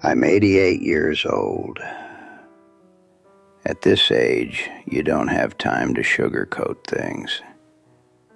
I'm 88 years old. At this age, you don't have time to sugarcoat things.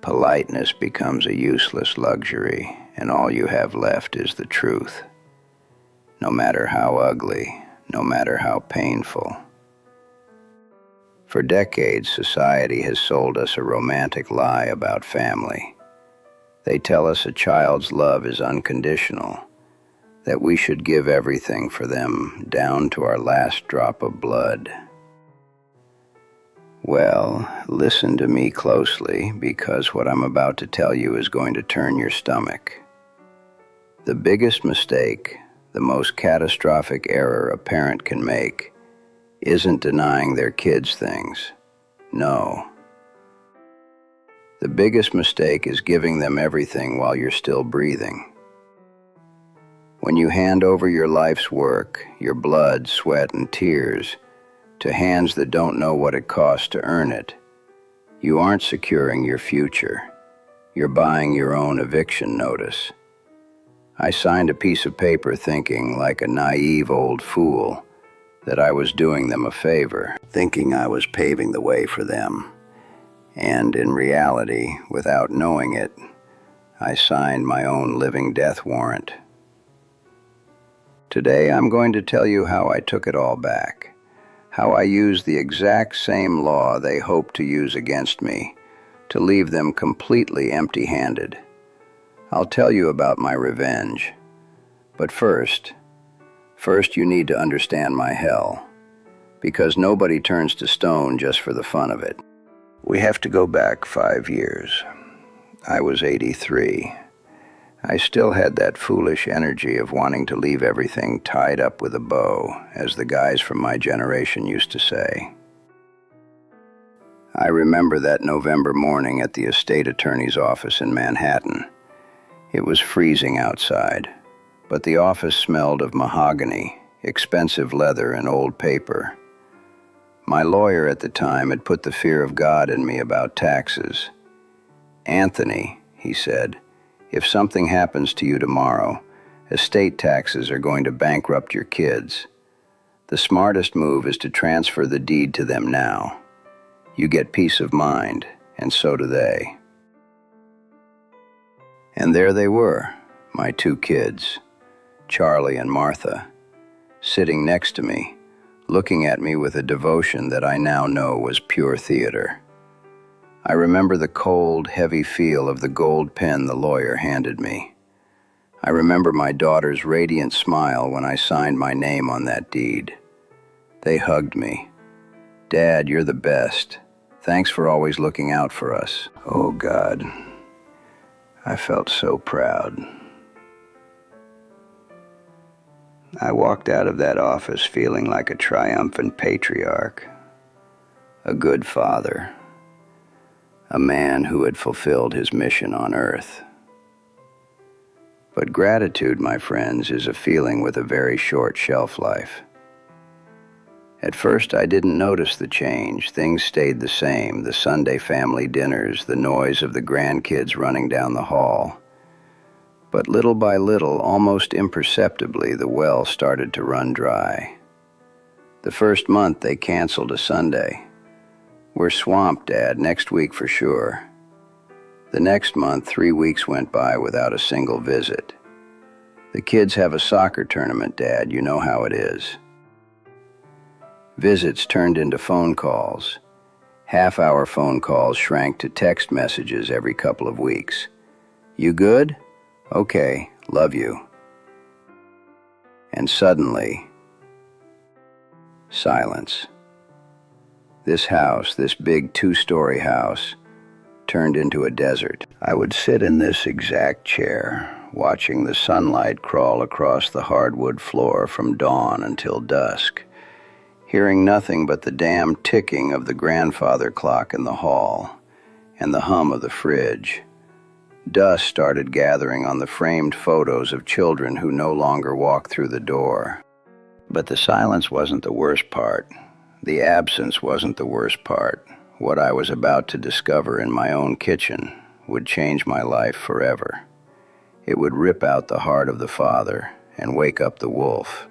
Politeness becomes a useless luxury, and all you have left is the truth. No matter how ugly, no matter how painful. For decades, society has sold us a romantic lie about family. They tell us a child's love is unconditional, that we should give everything for them, down to our last drop of blood. Well, listen to me closely, because what I'm about to tell you is going to turn your stomach. The biggest mistake, the most catastrophic error a parent can make, isn't denying their kids things. No. The biggest mistake is giving them everything while you're still breathing. When you hand over your life's work, your blood, sweat, and tears, to hands that don't know what it costs to earn it, you aren't securing your future. You're buying your own eviction notice. I signed a piece of paper thinking, like a naive old fool, that I was doing them a favor, thinking I was paving the way for them. And in reality, without knowing it, I signed my own living death warrant. Today, I'm going to tell you how I took it all back, how I used the exact same law they hoped to use against me, to leave them completely empty-handed. I'll tell you about my revenge. But first you need to understand my hell, because nobody turns to stone just for the fun of it. We have to go back 5 years. I was 83. I still had that foolish energy of wanting to leave everything tied up with a bow, as the guys from my generation used to say. I remember that November morning at the estate attorney's office in Manhattan. It was freezing outside, but the office smelled of mahogany, expensive leather, and old paper. My lawyer at the time had put the fear of God in me about taxes. "Anthony," he said, "if something happens to you tomorrow, estate taxes are going to bankrupt your kids. The smartest move is to transfer the deed to them now. You get peace of mind, and so do they." And there they were, my 2 kids, Charlie and Martha, sitting next to me, looking at me with a devotion that I now know was pure theater. I remember the cold, heavy feel of the gold pen the lawyer handed me. I remember my daughter's radiant smile when I signed my name on that deed. They hugged me. "Dad, you're the best. Thanks for always looking out for us." Oh God, I felt so proud. I walked out of that office feeling like a triumphant patriarch, a good father, a man who had fulfilled his mission on earth. But gratitude, my friends, is a feeling with a very short shelf life. At first, I didn't notice the change. Things stayed the same, the Sunday family dinners, the noise of the grandkids running down the hall. But little by little, almost imperceptibly, the well started to run dry. The first month, they canceled a Sunday. "We're swamped, Dad, next week for sure." The next month, 3 weeks went by without a single visit. "The kids have a soccer tournament, Dad, you know how it is." Visits turned into phone calls. Half-hour phone calls shrank to text messages every couple of weeks. "You good? Okay, love you." And suddenly, silence. This house, this big 2-story house, turned into a desert. I would sit in this exact chair, watching the sunlight crawl across the hardwood floor from dawn until dusk, hearing nothing but the damn ticking of the grandfather clock in the hall and the hum of the fridge. Dust started gathering on the framed photos of children who no longer walked through the door. But the silence wasn't the worst part. The absence wasn't the worst part. What I was about to discover in my own kitchen would change my life forever. It would rip out the heart of the father and wake up the wolf.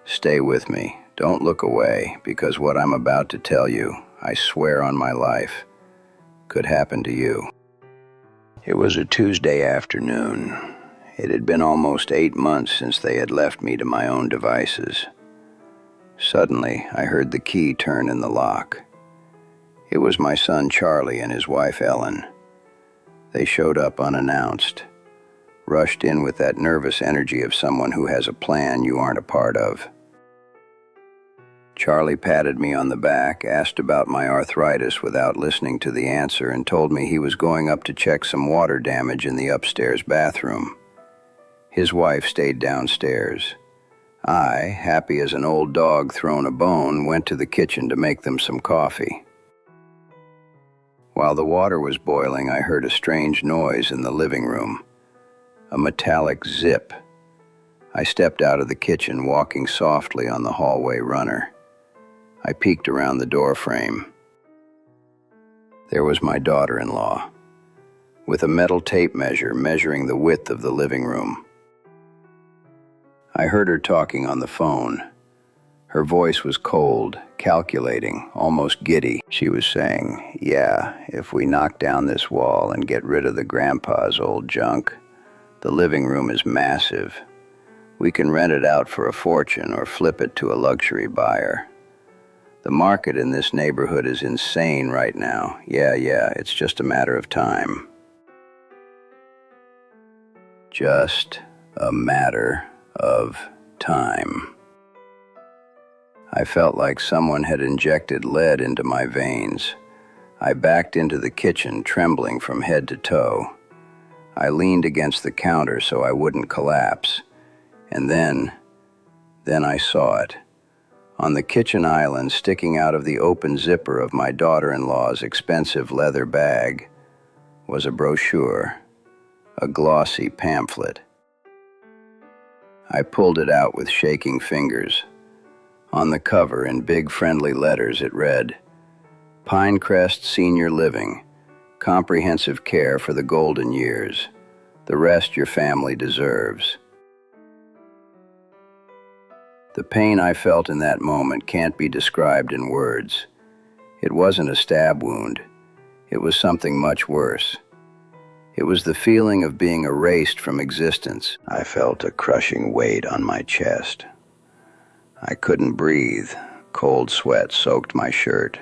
Stay with me. Don't look away, because what I'm about to tell you, I swear on my life, could happen to you. It was a Tuesday afternoon. It had been almost 8 months since they had left me to my own devices. Suddenly, I heard the key turn in the lock. It was my son Charlie and his wife Ellen. They showed up unannounced, rushed in with that nervous energy of someone who has a plan you aren't a part of. Charlie patted me on the back, asked about my arthritis without listening to the answer, and told me he was going up to check some water damage in the upstairs bathroom. His wife stayed downstairs. I, happy as an old dog thrown a bone, went to the kitchen to make them some coffee. While the water was boiling, I heard a strange noise in the living room, a metallic zip. I stepped out of the kitchen, walking softly on the hallway runner. I peeked around the door frame. There was my daughter-in-law, with a metal tape measure measuring the width of the living room. I heard her talking on the phone. Her voice was cold, calculating, almost giddy. She was saying, "Yeah, if we knock down this wall and get rid of the grandpa's old junk, the living room is massive. We can rent it out for a fortune or flip it to a luxury buyer. The market in this neighborhood is insane right now. Yeah, it's just a matter of time." Just a matter of time. I felt like someone had injected lead into my veins. I backed into the kitchen, trembling from head to toe. I leaned against the counter so I wouldn't collapse. And then I saw it. On the kitchen island, sticking out of the open zipper of my daughter-in-law's expensive leather bag, was a brochure, a glossy pamphlet. I pulled it out with shaking fingers. On the cover, in big friendly letters, it read, "Pinecrest Senior Living, comprehensive care for the golden years. The rest your family deserves." The pain I felt in that moment can't be described in words. It wasn't a stab wound. It was something much worse. It was the feeling of being erased from existence. I felt a crushing weight on my chest. I couldn't breathe. Cold sweat soaked my shirt.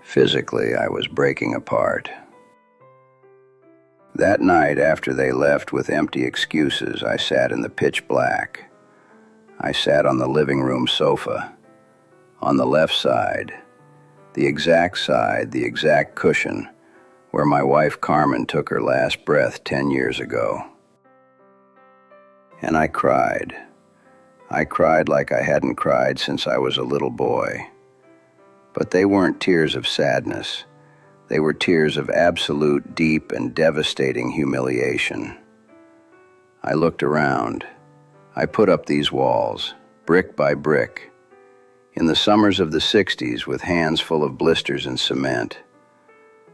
Physically, I was breaking apart. That night, after they left with empty excuses, I sat in the pitch black. I sat on the living room sofa, on the left side, the exact cushion where my wife Carmen took her last breath 10 years ago. And I cried. I cried like I hadn't cried since I was a little boy. But they weren't tears of sadness. They were tears of absolute, deep, and devastating humiliation. I looked around. I put up these walls, brick by brick, in the summers of the 60s with hands full of blisters and cement.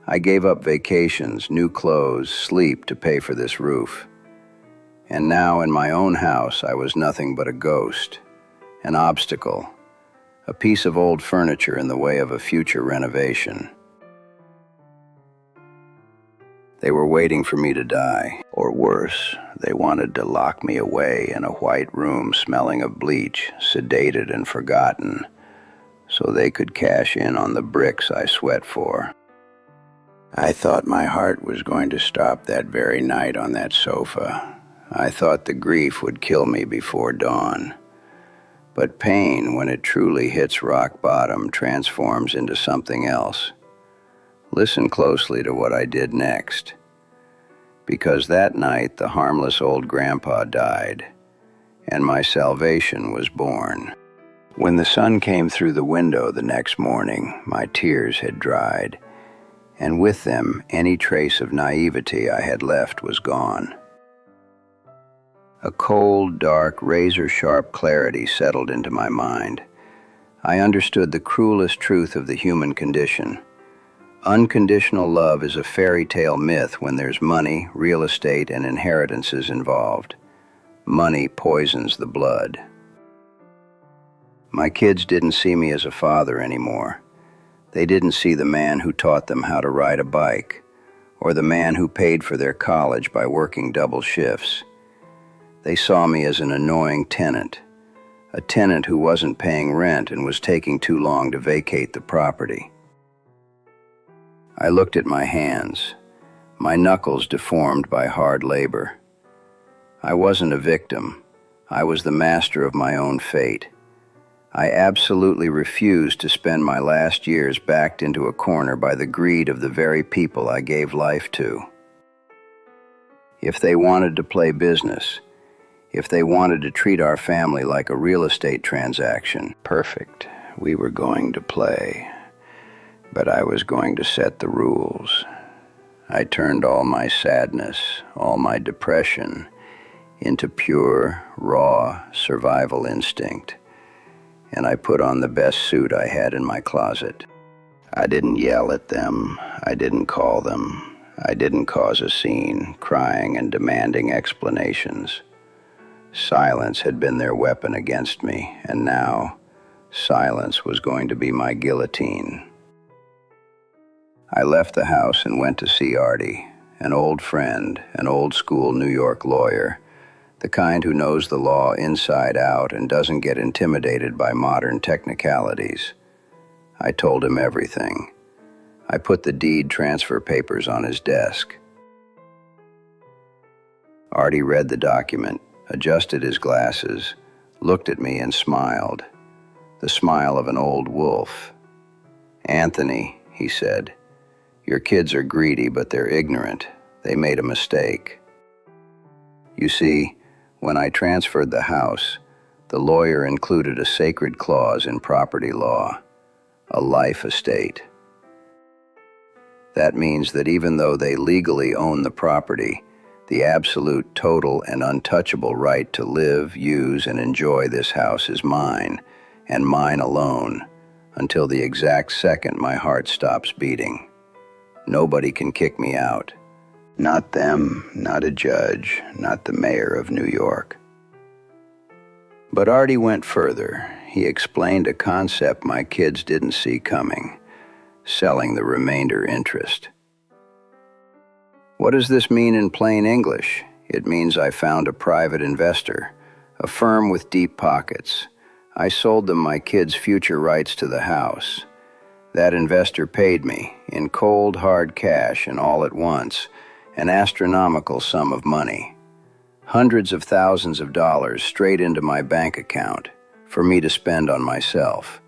I gave up vacations, new clothes, sleep to pay for this roof. And now in my own house, I was nothing but a ghost, an obstacle, a piece of old furniture in the way of a future renovation. They were waiting for me to die, or worse, they wanted to lock me away in a white room smelling of bleach, sedated and forgotten, so they could cash in on the bricks I sweat for. I thought my heart was going to stop that very night on that sofa. I thought the grief would kill me before dawn. But pain, when it truly hits rock bottom, transforms into something else. Listen closely to what I did next. Because that night, the harmless old grandpa died, and my salvation was born. When the sun came through the window the next morning, my tears had dried, and with them, any trace of naivety I had left was gone. A cold, dark, razor-sharp clarity settled into my mind. I understood the cruelest truth of the human condition. Unconditional love is a fairy tale myth when there's money, real estate, and inheritances involved. Money poisons the blood. My kids didn't see me as a father anymore. They didn't see the man who taught them how to ride a bike, or the man who paid for their college by working double shifts. They saw me as an annoying tenant, a tenant who wasn't paying rent and was taking too long to vacate the property. I looked at my hands, my knuckles deformed by hard labor. I wasn't a victim. I was the master of my own fate. I absolutely refused to spend my last years backed into a corner by the greed of the very people I gave life to. If they wanted to play business, if they wanted to treat our family like a real estate transaction, perfect, we were going to play. But I was going to set the rules. I turned all my sadness, all my depression, into pure, raw survival instinct. And I put on the best suit I had in my closet. I didn't yell at them. I didn't call them. I didn't cause a scene, crying and demanding explanations. Silence had been their weapon against me, and now silence was going to be my guillotine. I left the house and went to see Artie, an old friend, an old-school New York lawyer, the kind who knows the law inside out and doesn't get intimidated by modern technicalities. I told him everything. I put the deed transfer papers on his desk. Artie read the document, adjusted his glasses, looked at me and smiled, the smile of an old wolf. "Anthony," he said, "your kids are greedy, but they're ignorant. They made a mistake. You see, when I transferred the house, the lawyer included a sacred clause in property law, a life estate. That means that even though they legally own the property, the absolute, total, and untouchable right to live, use, and enjoy this house is mine, and mine alone, until the exact second my heart stops beating. Nobody can kick me out. Not them, not a judge, not the mayor of New York." But Artie went further. He explained a concept my kids didn't see coming: selling the remainder interest. "What does this mean in plain English? It means I found a private investor, a firm with deep pockets. I sold them my kids' future rights to the house. That investor paid me, in cold, hard cash and all at once, an astronomical sum of money. Hundreds of thousands of dollars straight into my bank account for me to spend on myself,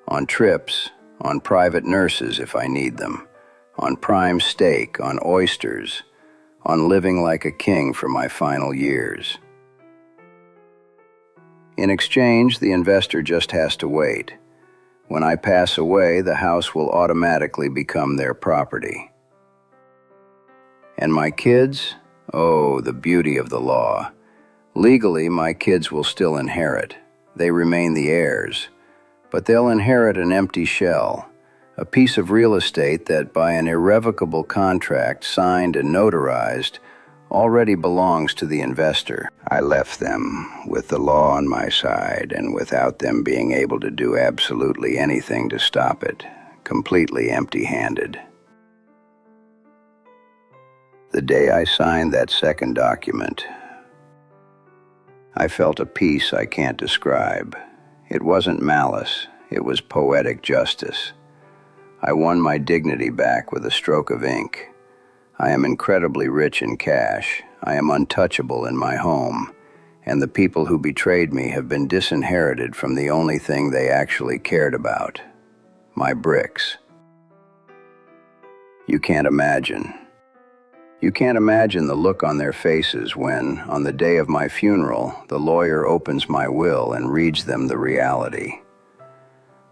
on trips, on private nurses if I need them, on prime steak, on oysters, on living like a king for my final years. In exchange, the investor just has to wait. When I pass away, the house will automatically become their property. And my kids? Oh, the beauty of the law. Legally, my kids will still inherit. They remain the heirs. But they'll inherit an empty shell, a piece of real estate that, by an irrevocable contract signed and notarized, already belongs to the investor. I left them with the law on my side and without them being able to do absolutely anything to stop it, completely empty-handed. The day I signed that second document, I felt a peace I can't describe. It wasn't malice, it was poetic justice. I won my dignity back with a stroke of ink. I am incredibly rich in cash. I am untouchable in my home, and the people who betrayed me have been disinherited from the only thing they actually cared about: my bricks. You can't imagine. You can't imagine the look on their faces when, on the day of my funeral, the lawyer opens my will and reads them the reality.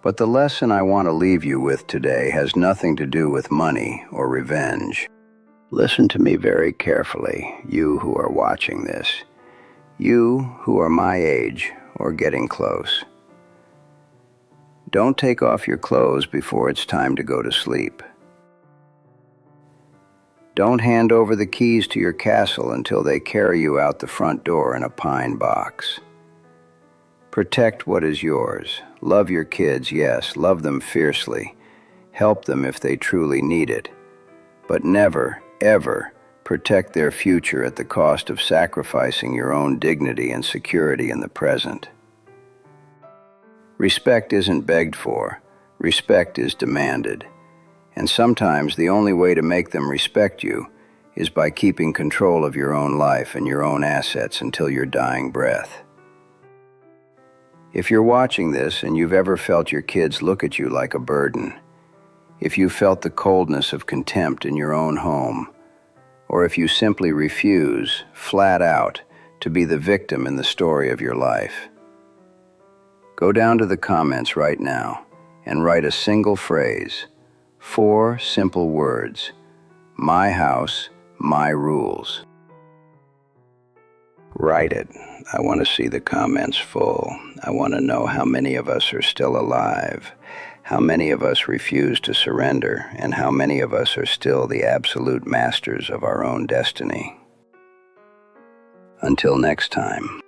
But the lesson I want to leave you with today has nothing to do with money or revenge. Listen to me very carefully, you who are watching this. You who are my age or getting close. Don't take off your clothes before it's time to go to sleep. Don't hand over the keys to your castle until they carry you out the front door in a pine box. Protect what is yours. Love your kids, yes, love them fiercely. Help them if they truly need it. But never, ever protect their future at the cost of sacrificing your own dignity and security in the present. Respect isn't begged for. Respect is demanded. And sometimes the only way to make them respect you is by keeping control of your own life and your own assets until your dying breath. If you're watching this and you've ever felt your kids look at you like a burden, if you felt the coldness of contempt in your own home, or if you simply refuse, flat out, to be the victim in the story of your life, go down to the comments right now and write a single phrase, 4 simple words: my house, my rules. Write it. I want to see the comments full. I want to know how many of us are still alive, how many of us refuse to surrender, and how many of us are still the absolute masters of our own destiny. Until next time.